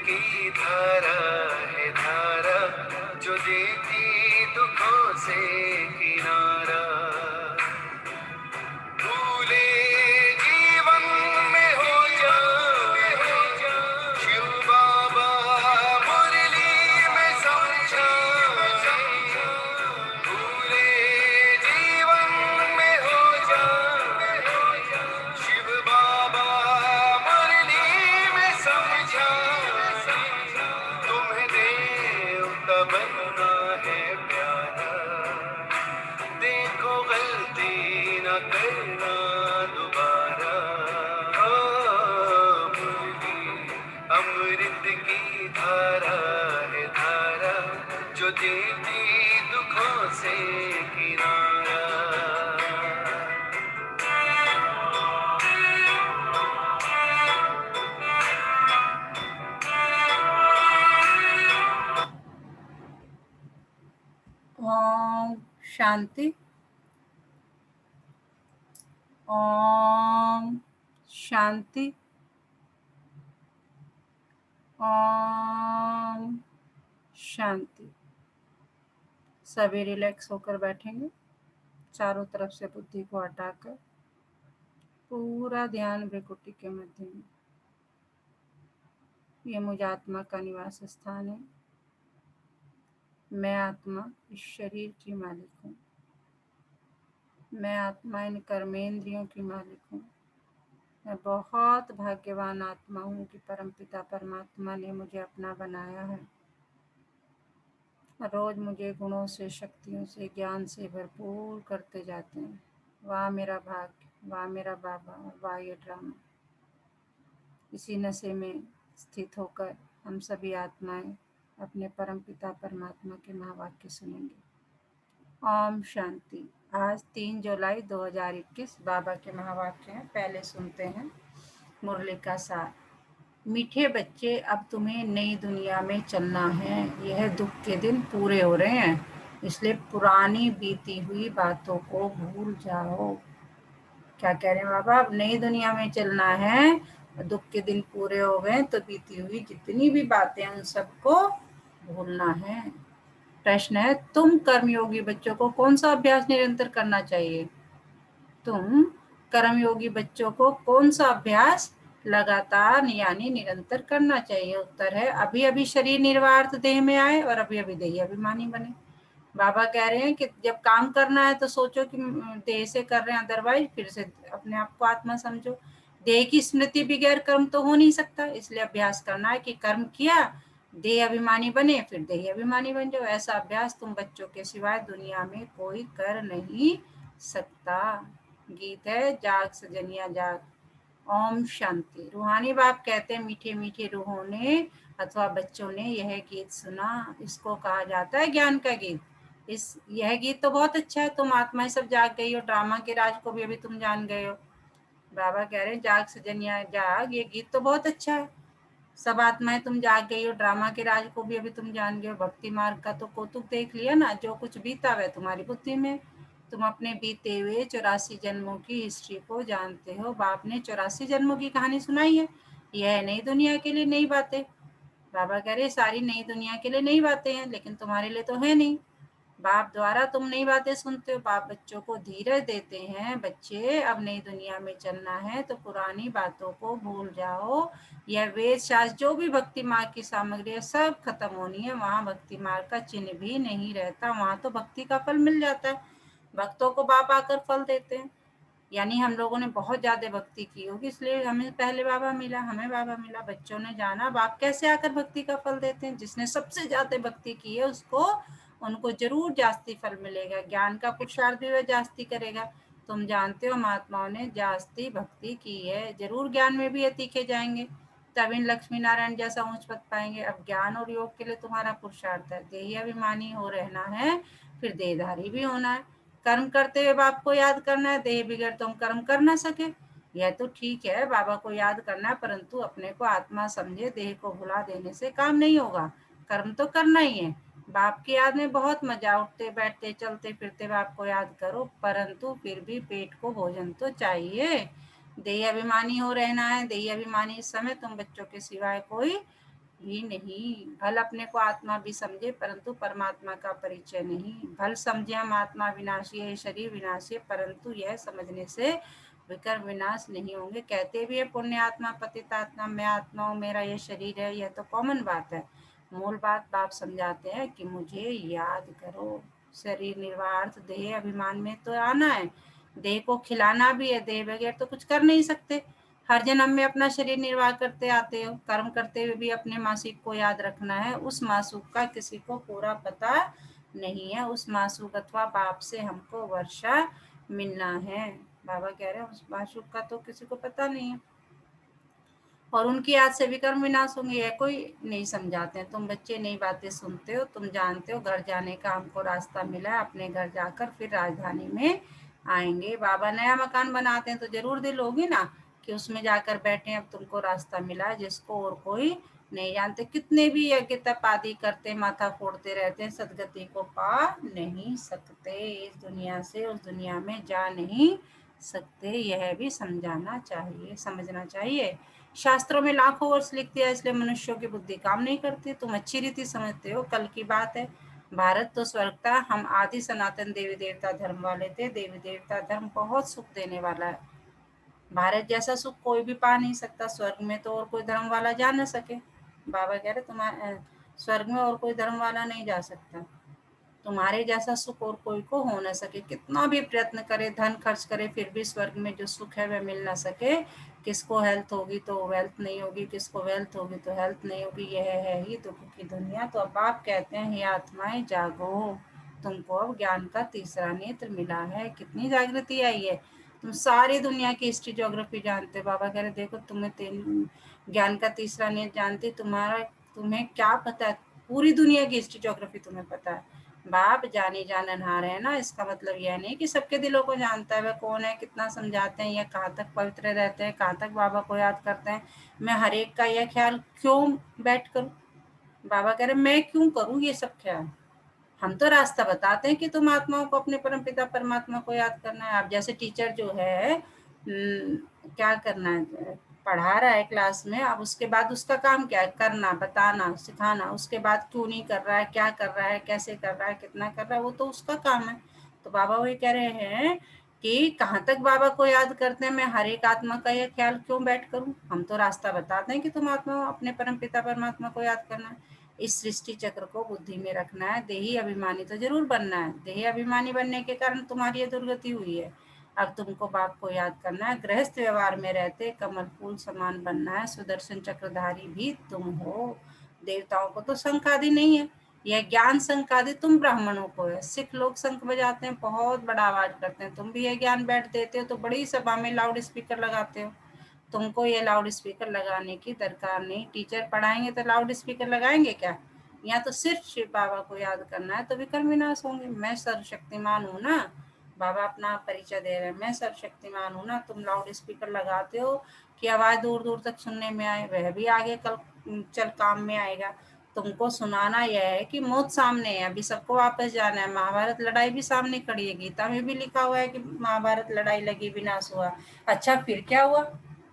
की धारा है धारा जो देती दुखों से किनारा। भूले जीवन में हो जा शिव बाबा मुरली में समझा। भूले जीवन में हो जा शिव बाबा मुरली में समझा। तुम्हें देवता बनना है प्यारा, देखो गलती न करना दोबारा। मुरली अमृत की धारा है धारा जो देती दुखों से किनारा। ओम शांति। ओम शांति। ओम शांति। सभी रिलैक्स होकर बैठेंगे, चारों तरफ से बुद्धि को हटाकर पूरा ध्यान भ्रिकुटी के मध्य में। ये मुझ आत्मा का निवास स्थान है। मैं आत्मा इस शरीर की मालिक हूँ। मैं आत्मा इन कर्मेंद्रियों की मालिक हूँ। मैं बहुत भाग्यवान आत्मा हूँ कि परमपिता परमात्मा ने मुझे अपना बनाया है। रोज मुझे गुणों से, शक्तियों से, ज्ञान से भरपूर करते जाते हैं। वाह मेरा भाग्य, वाह मेरा बाबा, वाह ये ड्रामा। इसी नशे में स्थित होकर हम सभी आत्माएं अपने परमपिता परमात्मा के महावाक्य सुनेंगे। ओम शांति। आज 3 जुलाई 2021 बाबा के महावाक्य हैं। पहले सुनते हैं मुरली का सार। मीठे बच्चे, अब तुम्हें नई दुनिया में चलना है। यह दुख के दिन पूरे हो रहे हैं, इसलिए पुरानी बीती हुई बातों को भूल जाओ। क्या कह रहे हैं बाबा? अब नई दुनिया में चलना है, दुख के दिन पूरे हो गए तो बीती हुई जितनी भी बातें उन सबको भूलना है। प्रश्न है, तुम कर्मयोगी बच्चों को कौन सा अभ्यास निरंतर करना चाहिए? तुम कर्मयोगी बच्चों को कौन सा अभ्यास लगातार यानी निरंतर करना चाहिए? उत्तर है, अभी अभी शरीर निर्वार्थ देह में आए और अभी अभी देही अभिमानी बने। बाबा कह रहे हैं कि जब काम करना है तो सोचो कि देह से कर रहे हैं, अदरवाइज फिर से अपने आप को आत्मा समझो। देह की स्मृति बगैर कर्म तो हो नहीं सकता, इसलिए अभ्यास करना है कि कर्म किया, देह अभिमानी बने, फिर देही अभिमानी बन जाओ। ऐसा अभ्यास तुम बच्चों के सिवाय दुनिया में कोई कर नहीं सकता। गीत है, जाग सजनिया जाग। ओम शांति। रूहानी बाप कहते हैं, मीठे मीठे रूहों ने अथवा बच्चों ने यह गीत सुना, इसको कहा जाता है ज्ञान का गीत। यह गीत तो बहुत अच्छा है। तुम आत्माएं सब जाग गई हो, ड्रामा के राज को भी अभी तुम जान गए हो। बाबा कह रहे हैं, जाग सजनिया जाग, ये गीत तो बहुत अच्छा है। सब आत्माएं तुम जाग गई हो, ड्रामा के राज को भी अभी तुम जान गए हो। भक्ति मार्ग का तो कौतुक देख लिया ना, जो कुछ बीता वह तुम्हारी बुद्धि में। तुम अपने बीते हुए 84 जन्मों की हिस्ट्री को जानते हो। बाप ने 84 जन्मों की कहानी सुनाई है। यह नई दुनिया के लिए नई बातें। बाबा कह रहे सारी नई दुनिया के लिए नई बातें हैं, लेकिन तुम्हारे लिए तो है नहीं। बाप द्वारा तुम नई बातें सुनते हो। बाप बच्चों को धीरज देते हैं, बच्चे अब नई दुनिया में चलना है तो पुरानी बातों को भूल जाओ। यह वेद शास्त्र जो भी भक्ति मार्ग की सामग्री है सब खत्म होनी है। वहाँ भक्ति मार्ग का चिन्ह भी नहीं रहता, वहाँ तो भक्ति का फल मिल जाता है। भक्तों को बाप आकर फल देते हैं। यानी हम लोगों ने बहुत ज्यादा भक्ति की होगी, इसलिए हमें पहले बाबा मिला, हमें बाबा मिला। बच्चों ने जाना बाप कैसे आकर भक्ति का फल देते हैं। जिसने सबसे ज्यादा भक्ति की है उसको, उनको जरूर जास्ती फल मिलेगा। ज्ञान का पुरुषार्थ भी वह जास्ती करेगा। तुम जानते हो महात्माओं ने जास्ती भक्ति की है, जरूर ज्ञान में भी ये तीखे जाएंगे, तब इन लक्ष्मी नारायण जैसा ऊंच पद पाएंगे। अब ज्ञान और योग के लिए तुम्हारा पुरुषार्थ है, देही अभिमानी हो रहना है, फिर देहधारी भी होना है। कर्म करते हुए बाप को याद करना है, देह बिगड़ तुम कर्म कर ना सके। यह तो ठीक है, बाबा को याद करना है, परंतु अपने को आत्मा समझे, देह को भुला देने से काम नहीं होगा। कर्म तो करना ही है। बाप की याद में बहुत मजा, उठते बैठते चलते फिरते बाप को याद करो, परंतु फिर भी पेट को भोजन तो चाहिए। देह अभिमानी हो रहना है। देह अभिमानी इस समय तुम बच्चों के सिवाय कोई भी नहीं। भल अपने को आत्मा भी समझे परंतु परमात्मा का परिचय नहीं। भल समझे हम आत्मा विनाशी है, शरीर विनाशी है, परंतु यह समझने से विकर्म विनाश नहीं होंगे। कहते भी है पुण्य आत्मा पतित आत्मा, मैं आत्मा हूँ, मेरा यह शरीर है, यह तो कॉमन बात है। मूल बात बाप समझाते हैं कि मुझे याद करो। शरीर निर्वाह देह अभिमान में तो आना है, देह को खिलाना भी है, देह बगैर तो कुछ कर नहीं सकते। हर जन्म में अपना शरीर निर्वाह करते आते हो, कर्म करते हुए भी अपने मासिक को याद रखना है। उस मासूक का किसी को पूरा पता नहीं है। उस मासूक अथवा बाप से हमको वर्षा मिलना है। बाबा कह रहे हैं उस मासूक का तो किसी को पता नहीं है, और उनकी याद से विकर्म विनाश होंगे, यह कोई नहीं समझाते हैं। तुम बच्चे नई बातें सुनते हो, तुम जानते हो घर जाने का हमको रास्ता मिला है, अपने घर जाकर फिर राजधानी में आएंगे। बाबा नया मकान बनाते हैं तो जरूर दिल होगी ना कि उसमें जाकर बैठे, अब तुमको रास्ता मिला है जिसको और कोई नहीं जानते। कितने भी यज्ञ तप आदि करते, माथा फोड़ते रहते हैं, सदगति को पा नहीं सकते। इस दुनिया से उस दुनिया में जा नहीं सकते, यह भी समझाना चाहिए, समझना चाहिए। शास्त्रों में लाखों वर्ष लिख दिया, इसलिए मनुष्यों की बुद्धि काम नहीं करती। तुम अच्छी रीति समझते हो, कल की बात है। भारत तो स्वर्ग था, हम आदि सनातन देवी देवता धर्म वाले थे। देवी देवता धर्म बहुत सुख देने वाला है। भारत जैसा सुख कोई भी पा नहीं सकता, स्वर्ग में तो और कोई धर्म वाला जा न सके। बाबा कह रहे तुम्हारे स्वर्ग में और कोई धर्म वाला नहीं जा सकता, तुम्हारे जैसा सुख और कोई को हो न सके। कितना भी प्रयत्न करे, धन खर्च करे, फिर भी स्वर्ग में जो सुख है वह मिल ना सके। किसको हेल्थ होगी तो वेल्थ नहीं होगी, किसको वेल्थ होगी तो हेल्थ नहीं होगी, यह है ही दुख की दुनिया। तो अब आप कहते हैं हे आत्माएं जागो, तुमको अब ज्ञान का तीसरा नेत्र मिला है। कितनी जागृति आई है। तुम सारी दुनिया की हिस्ट्री ज्योग्राफी जानते हो। बाबा कह रहे देखो तुम्हें ज्ञान का तीसरा नेत्र जानते, तुम्हारा तुम्हें क्या पता है, पूरी दुनिया की हिस्ट्री ज्योग्राफी तुम्हें पता है। बाप जाने जाननहार है ना, इसका मतलब यह नहीं कि सबके दिलों को जानता है, वह कौन है, कितना समझाते हैं, या कहाँ तक पवित्र रहते हैं, कहाँ तक बाबा को याद करते हैं। मैं हर एक का यह ख्याल क्यों बैठ करूं। बाबा कह रहे मैं क्यों करूं ये सब ख्याल। हम तो रास्ता बताते हैं कि तुम आत्माओं को अपने परम पिता परमात्मा को याद करना है। आप जैसे टीचर जो है क्या करना है, पढ़ा रहा है क्लास में, अब उसके बाद उसका काम क्या है, करना, बताना, सिखाना। उसके बाद क्यों नहीं कर रहा है, क्या कर रहा है, कैसे कर रहा है, कितना कर रहा है, वो तो उसका काम है। तो बाबा वही कह रहे हैं कि कहाँ तक बाबा को याद करते हैं, मैं हर एक आत्मा का यह ख्याल क्यों बैठ करूं। हम तो रास्ता बताते हैं कि तुम आत्मा अपने परम पिता परमात्मा को याद करना है। इस सृष्टि चक्र को बुद्धि में रखना है। देही अभिमानी तो जरूर बनना है, देही अभिमानी बनने के कारण तुम्हारी ये दुर्गति हुई है। अब तुमको बाप को याद करना है। गृहस्थ व्यवहार में रहते कमल फूल समान बनना है। सुदर्शन चक्रधारी भी तुम हो। देवताओं को तो शंख आदि नहीं है, यह ज्ञान शंख आदि तुम ब्राह्मणों को है। सिख लोग शंख बजाते हैं, बहुत बड़ा आवाज करते हैं, तुम भी ये ज्ञान बैठ देते हो तो बड़ी सभा में लाउड स्पीकर लगाते हो। तुमको ये लाउड स्पीकर लगाने की दरकार नहीं। टीचर पढ़ाएंगे तो लाउड स्पीकर लगाएंगे क्या। यहाँ तो सिर्फ शिव बाबा को याद करना है तो विकर्म विनाश होंगे। मैं सर्वशक्तिमान हूँ ना, बाबा अपना परिचय दे रहे हैं, मैं सर्वशक्तिमान हूँ ना। तुम लाउड स्पीकर लगाते हो कि आवाज दूर दूर तक सुनने में आए, वह भी आगे कल चल काम में आएगा। तुमको सुनाना यह है कि मौत सामने है, अभी सबको वापस जाना है। महाभारत लड़ाई भी सामने खड़ी है, गीता में भी लिखा हुआ है कि महाभारत लड़ाई लगी विनाश हुआ। अच्छा फिर क्या हुआ,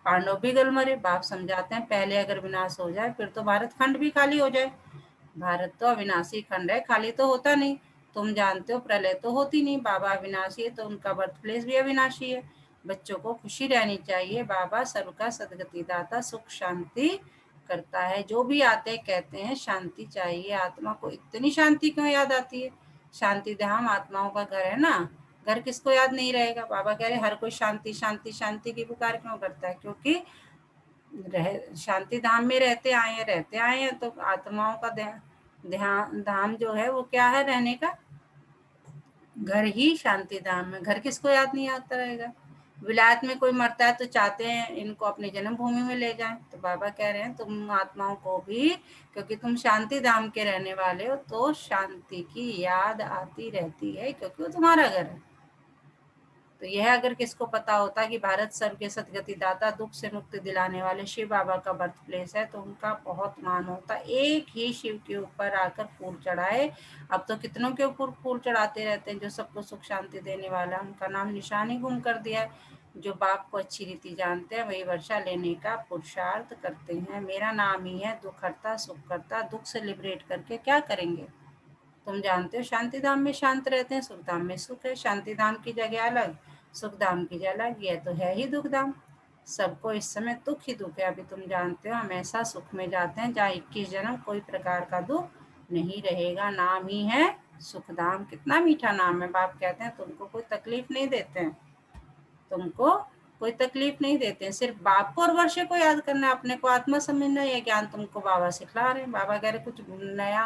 पांडव भी गल मरे। बाप समझाते हैं पहले अगर विनाश हो जाए फिर तो भारत खंड भी खाली हो जाए। भारत तो अविनाशी खंड है, खाली तो होता नहीं। तुम जानते हो प्रलय तो होती नहीं, बाबा अविनाशी है तो उनका बर्थ प्लेस भी अविनाशी है। बच्चों को खुशी रहनी चाहिए। बाबा सर्व का सदगति दाता, सुख शांति करता है। जो भी आते कहते हैं शांति चाहिए। आत्मा को इतनी शांति क्यों याद आती है। शांति धाम आत्माओं का घर है ना, घर किसको याद नहीं रहेगा। बाबा कह रहे हर कोई शांति शांति शांति की पुकार क्यों करता है, क्योंकि शांति धाम में रहते आए हैं तो आत्माओं का ध्यान धाम जो है वो क्या है, रहने का घर ही शांति धाम है। घर किसको याद नहीं आता रहेगा। विलायत में कोई मरता है तो चाहते हैं इनको अपनी जन्मभूमि में ले जाएं। तो बाबा कह रहे हैं तुम आत्माओं को भी, क्योंकि तुम शांति धाम के रहने वाले हो, तो शांति की याद आती रहती है क्योंकि वो तुम्हारा घर है। तो यह अगर किसको पता होता कि भारत सर्व के सदगति दाता, दुख से मुक्ति दिलाने वाले शिव बाबा का बर्थ प्लेस है तो उनका बहुत मान होता। एक ही शिव के ऊपर आकर फूल चढ़ाए। अब तो कितनों के ऊपर फूल चढ़ाते रहते हैं जो सबको सुख शांति देने वाला, उनका नाम निशान ही गुम कर दिया है। जो बाप को अच्छी रीति जानते हैं वही वर्षा लेने का पुरुषार्थ करते हैं। मेरा नाम ही है दुख हरता सुख करता। दुख से लिबरेट करके क्या करेंगे? तुम जानते हो शांति धाम में शांत रहते हैं, सुख धाम में सुख है। शांति धाम की जगह अलग, सुख धाम की जगह अलग। यह तो है ही दुख धाम। सबको इस समय दुख ही दुख है। अभी तुम जानते हो हम ऐसा सुख में जाते हैं जहाँ 21 जन्म कोई प्रकार का दुख नहीं रहेगा। नाम ही है सुख धाम। कितना मीठा नाम है। बाप कहते हैं तुमको कोई तकलीफ नहीं देते हैं, तुमको कोई तकलीफ नहीं देते हैं। सिर्फ बाप को और वर्षे को याद करना है, अपने को आत्मा समझना है। ये ज्ञान तुमको बाबा सिखला रहे हैं। बाबा कह रहे कुछ नया,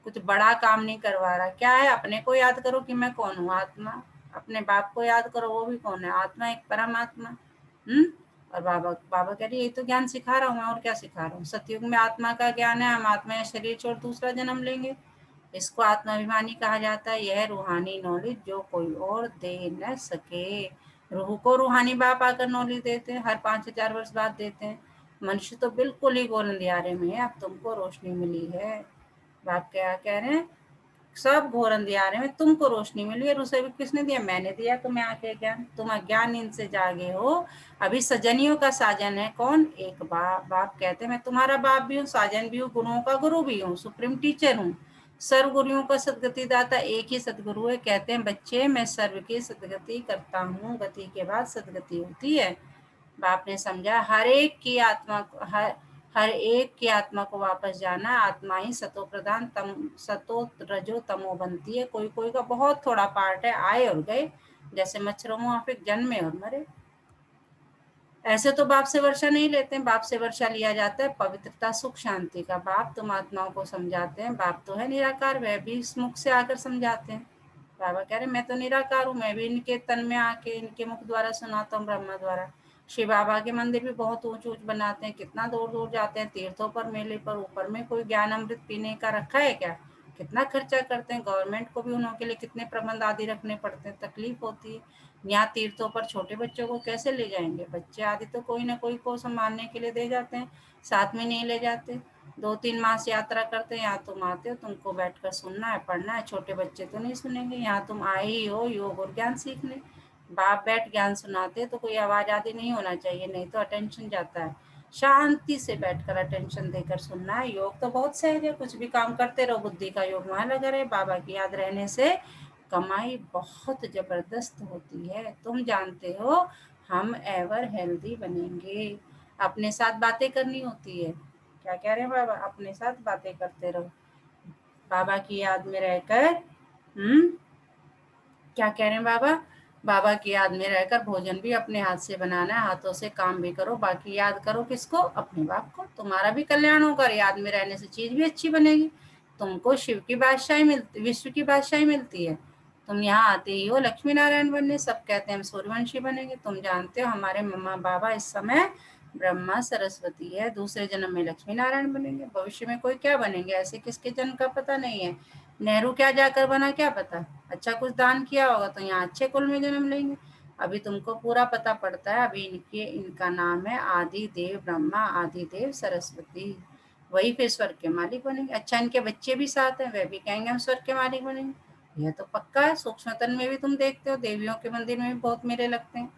कुछ बड़ा काम नहीं करवा रहा। क्या है? अपने को याद करो कि मैं कौन हूँ, आत्मा। अपने बाप को याद करो, वो भी कौन है? आत्मा, एक परमात्मा। और बाबा बाबा कह रहे यही तो ज्ञान सिखा रहा हूँ मैं, और क्या सिखा रहा हूँ। सतयुग में आत्मा का ज्ञान है, हम आत्मा या शरीर छोड़ दूसरा जन्म लेंगे। इसको आत्माभिमानी कहा जाता है। यह रूहानी नॉलेज जो कोई और दे न सके। रूह को रूहानी बाप आकर नॉलेज देते हैं, हर 5,000 वर्ष बाद देते हैं। मनुष्य तो बिल्कुल ही गोल अंधियारे में है। अब तुमको रोशनी मिली है। बाप क्या कह रहे हैं? सब घोर अंधियारे में तुमको रोशनी मिली है। उसे भी किसने दिया? मैंने दिया तुम्हें आके ज्ञान। तुम अज्ञान इनसे जागे हो। अभी सजनियों का साजन है कौन? एक बाप। बाप कहते हैं मैं तुम्हारा बाप भी हूँ, साजन भी हूँ, गुरुओं का गुरु भी हूँ, सुप्रीम टीचर हूँ, सर्व गुरुओं का सदगति दाता एक ही सदगुरु है। कहते हैं बच्चे मैं सर्व की सदगति करता हूँ, गति के बाद सदगति होती है। बाप ने समझा हर एक की आत्मा को, हर एक की आत्मा को वापस जाना। आत्मा ही सतो प्रधान तम, सतो रजो तमो बनती है। कोई कोई का बहुत थोड़ा पार्ट है, आए और गए, जैसे मच्छरों मुआफिक जन्मे और मरे। ऐसे तो बाप से वर्षा नहीं लेते हैं। बाप से वर्षा लिया जाता है पवित्रता सुख शांति का। बाप तुम आत्माओं को समझाते हैं। बाप तो है निराकार, वह भी इस मुख से आकर समझाते हैं। बाबा कह रहे मैं तो निराकार हूँ, मैं भी इनके तन में आके इनके मुख द्वारा सुनाता हूँ, ब्रह्मा द्वारा। शिव बाबा के मंदिर भी बहुत ऊंच ऊंच बनाते हैं, कितना दूर दूर जाते हैं, तीर्थों पर, मेले पर। ऊपर में कोई ज्ञान अमृत पीने का रखा है क्या? कितना खर्चा करते हैं। गवर्नमेंट को भी उन्हों के लिए कितने प्रबंध आदि रखने पड़ते हैं, तकलीफ होती है। यहाँ तीर्थों पर छोटे बच्चों को कैसे ले जाएंगे? बच्चे आदि तो कोई ना कोई को संभालने के लिए दे जाते हैं, साथ में नहीं ले जाते। 2-3 मास यात्रा करते हैं। यहाँ तुम आते हो, तुमको बैठकर सुनना है, पढ़ना है। छोटे बच्चे तो नहीं सुनेंगे। यहाँ तुम आए ही हो योग और ज्ञान सीखने। बाप बैठ ज्ञान सुनाते तो कोई आवाज आदि नहीं होना चाहिए, नहीं तो अटेंशन जाता है। शांति से बैठकर अटेंशन देकर सुनना है। योग तो बहुत सहज है, कुछ भी काम करते रहो, बुद्धि का योग वहां लगा रहे। बाबा की याद रहने से कमाई बहुत जबरदस्त होती है। तुम जानते हो हम एवर हेल्दी बनेंगे। अपने साथ बातें करनी होती है। क्या कह रहे हैं बाबा? अपने साथ बातें करते रहो, बाबा की याद में रहकर। क्या कह रहे हैं बाबा? बाबा की याद में रहकर भोजन भी अपने हाथ से बनाना है, हाथों से काम भी करो। बाकी याद करो किसको? अपने बाप को। तुम्हारा भी कल्याण होगा, याद में रहने से चीज भी अच्छी बनेगी। तुमको शिव की बादशाही मिलती, विश्व की बादशाही मिलती है। तुम यहाँ आते ही हो लक्ष्मी नारायण बनने। सब कहते हैं हम सूर्यवंशी बनेंगे। तुम जानते हो हमारे मम्मा बाबा इस समय ब्रह्मा सरस्वती है, दूसरे जन्म में लक्ष्मी नारायण बनेंगे। भविष्य में कोई क्या बनेंगे, ऐसे किसके जन्म का पता नहीं है। नेहरू क्या जाकर बना क्या पता। अच्छा कुछ दान किया होगा तो यहाँ अच्छे कुल में जन्म लेंगे। अभी तुमको पूरा पता पड़ता है। अभी इनका नाम है आदि देव ब्रह्मा, आदि देव सरस्वती। वही फिर स्वर्ग के मालिक बनेंगे। अच्छा इनके बच्चे भी साथ हैं, वह भी कहेंगे हम स्वर्ग के मालिक बनेंगे। यह तो पक्का है। सूक्ष्मतन में भी तुम देखते हो, देवियों के मंदिर में भी बहुत मेले लगते हैं।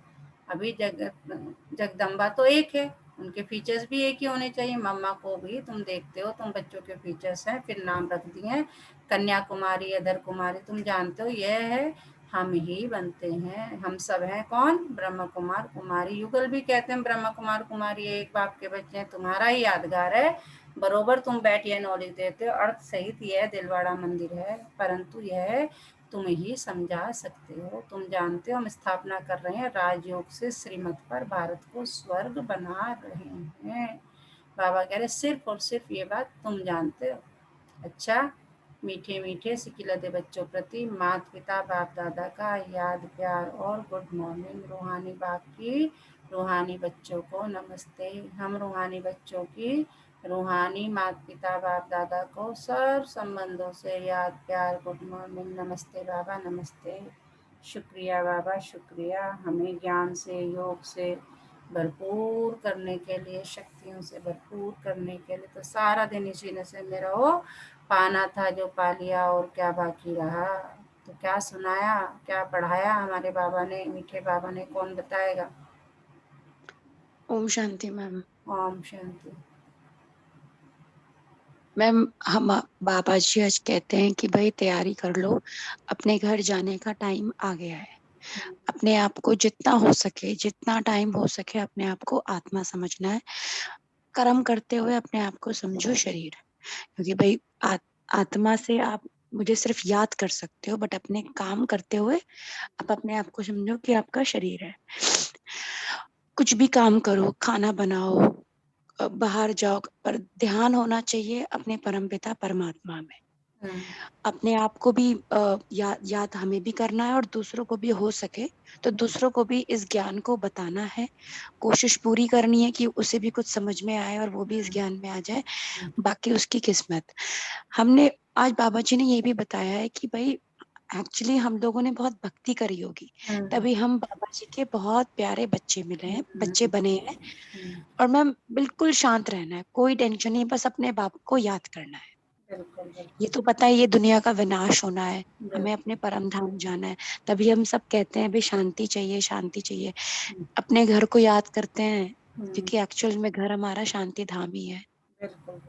अभी जगदम्बा तो एक है, उनके फीचर्स भी एक ही होने चाहिए। मम्मा को भी तुम देखते हो, तुम बच्चों के फीचर्स हैं, फिर नाम रख दिए कन्याकुमारी, अधर कुमारी। तुम जानते हो यह है हम ही बनते हैं। हम सब हैं कौन? ब्रह्म कुमार कुमारी। युगल भी कहते हैं ब्रह्म कुमार कुमारी एक बाप के बच्चे हैं। तुम्हारा ही यादगार है। बरोबर तुम बैठ यह नॉलेज देते हो। अर्थ सहित यह दिलवाड़ा मंदिर है, परंतु यह तुम ही समझा सकते हो। तुम जानते हो हम स्थापना कर रहे हैं राजयोग से श्रीमत पर, भारत को स्वर्ग बना रहे हैं। बाबा कह रहे सिर्फ और सिर्फ ये बात तुम जानते हो। अच्छा मीठे मीठे सिकिलते बच्चों प्रति माता पिता बाप दादा का याद प्यार और गुड मॉर्निंग। रूहानी बाप की रूहानी बच्चों को नमस्ते। हम रूहानी बच्चों की रूहानी माता पिता बाप दादा को सर्व संबंधों से याद प्यार गुड मॉर्निंग। नमस्ते बाबा, नमस्ते। शुक्रिया बाबा, शुक्रिया हमें ज्ञान से योग से भरपूर करने के लिए, शक्तियों से भरपूर करने के लिए। तो सारा दिन इसी नशे में रहो। पाना था जो पा लिया, और क्या बाकी रहा। तो क्या सुनाया, क्या पढ़ाया हमारे बाबा ने, मीठे बाबा ने, कौन बताएगा? ओम शांति मैम। ओम शांति। मैम हम बाबा जी आज कहते हैं कि भाई तैयारी कर लो, अपने घर जाने का टाइम आ गया है। अपने आप को जितना हो सके, जितना टाइम हो सके, अपने आप को आत्मा समझना है। कर्म करते हुए अपने आप को समझो शरीर, क्योंकि भाई आत्मा से आप मुझे सिर्फ याद कर सकते हो, बट अपने काम करते हुए आप अपने आप को समझो कि आपका शरीर है। कुछ भी काम करो, खाना बनाओ, बाहर जाओ, पर ध्यान होना चाहिए अपने परमपिता परमात्मा में। अपने आप को भी याद हमें भी करना है, और दूसरों को भी हो सके तो दूसरों को भी इस ज्ञान को बताना है। कोशिश पूरी करनी है कि उसे भी कुछ समझ में आए और वो भी इस ज्ञान में आ जाए। बाकी उसकी किस्मत। हमने आज बाबा जी ने ये भी बताया है कि भाई एक्चुअली हम लोगों ने बहुत भक्ति करी होगी, तभी हम बाबा जी के बहुत प्यारे बच्चे मिले हैं, बच्चे बने हैं। और मैम बिल्कुल शांत रहना है, कोई टेंशन नहीं, बस अपने बाप को याद करना है। बिल्कुल ये बिल्कुल तो पता है ये दुनिया का विनाश होना है, हमें बिल्कुल। अपने परम धाम जाना है। तभी हम सब कहते हैं भाई शांति चाहिए, शांति चाहिए। अपने घर को याद करते हैं, क्योंकि एक्चुअल में घर हमारा शांति धाम ही है। बिल्कुल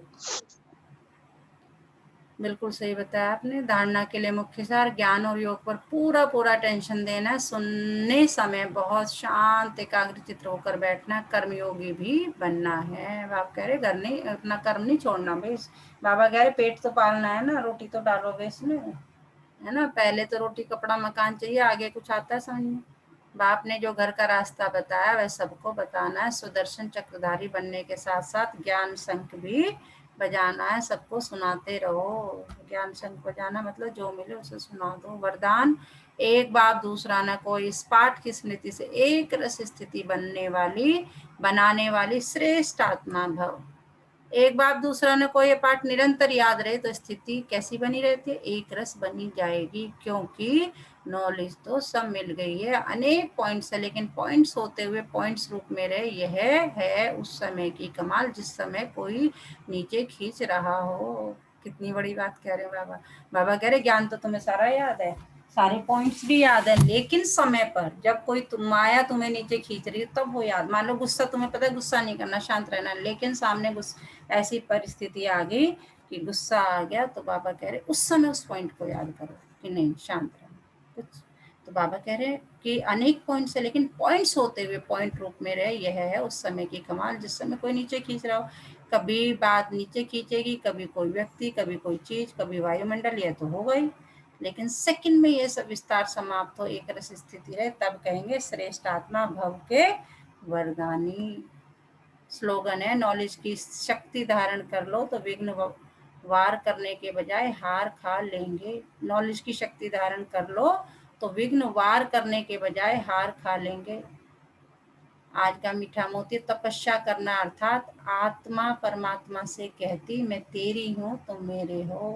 बिल्कुल सही बताया आपने। धारणा के लिए मुख्य सार ज्ञान और योग पर पूरा पूरा टेंशन देना है। सुनने समय बहुत शांत एकाग्रचित्त होकर बैठना। कर्मयोगी भी बनना है। बाबा कह रहे घर नहीं, अपना कर्म नहीं छोड़ना भाई। बाबा कह रहे पेट तो पालना है ना, रोटी तो डालोगे इसमें, है ना। पहले तो रोटी कपड़ा मकान चाहिए, आगे कुछ आता है समझ में। बाप ने जो घर का रास्ता बताया वह सबको बताना है। सुदर्शन चक्रधारी बनने के साथ साथ ज्ञान शंख भी बजाना है। सबको सुनाते रहो। ज्ञान शंख बजाना मतलब जो मिले उसे सुना दो। वरदान, एक बाप दूसरा न कोई। इस पाठ की स्मृति से एक रस स्थिति बनाने वाली श्रेष्ठ आत्मा भव। एक बाप दूसरा न कोई, ये पाठ निरंतर याद रहे तो स्थिति कैसी बनी रहती है, एक रस बनी जाएगी। क्योंकि नॉलेज तो सब मिल गई है, अनेक पॉइंट्स है, लेकिन पॉइंट्स होते हुए पॉइंट्स रूप में रहे, यह है उस समय की कमाल जिस समय कोई नीचे खींच रहा हो। कितनी बड़ी बात कह रहे हो बाबा। बाबा कह रहे ज्ञान तो तुम्हें सारा याद है, सारे पॉइंट्स भी याद है, लेकिन समय पर जब कोई माया तुम्हें नीचे खींच रही है तब वो याद। मान लो गुस्सा, तुम्हें पता है गुस्सा नहीं करना, शांत रहना, लेकिन सामने ऐसी परिस्थिति आ गई कि गुस्सा आ गया, तो बाबा कह रहे उस समय उस पॉइंट को याद करो कि नहीं शांत रहना कुछ। तो बाबा कह रहे कि अनेक पॉइंट्स है, लेकिन पॉइंट्स होते हुए पॉइंट रूप में रहे, यह है उस समय की कमाल जिस समय कोई नीचे खींच रहा हो। कभी बात नीचे खींचेगी, कभी कोई व्यक्ति, कभी कोई चीज, कभी वायुमंडल, यह तो होगा ही, लेकिन सेकंड में ये सब विस्तार समाप्त हो, एक रस स्थिति रहे, तब कहेंगे श्रेष्ठ आत्मा भव के वरदानी। स्लोगन है, नॉलेज की शक्ति धारण कर लो तो विघ्न वार करने के बजाय हार खा लेंगे। नॉलेज की शक्ति धारण कर लो तो विघ्न वार करने के बजाय हार खा लेंगे। आज का मीठा मोती, तपस्या करना अर्थात आत्मा परमात्मा से कहती मैं तेरी हूँ तुम मेरे हो।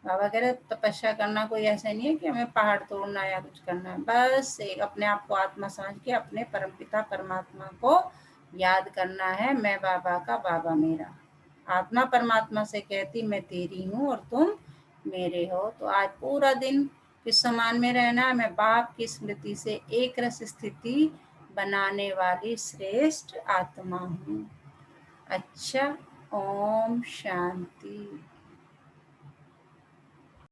बाबा कह रहे तपस्या करना कोई ऐसा नहीं है कि हमें पहाड़ तोड़ना या कुछ करना है, बस एक अपने आप को आत्मा समझ के अपने परमपिता परमात्मा को याद करना है। मैं बाबा का, बाबा मेरा। आत्मा परमात्मा से कहती मैं तेरी हूँ और तुम मेरे हो। तो आज पूरा दिन किस समान में रहना है, मैं बाप की स्मृति से एक रस स्थिति बनाने वाली श्रेष्ठ आत्मा हूँ। अच्छा, ओम शांति।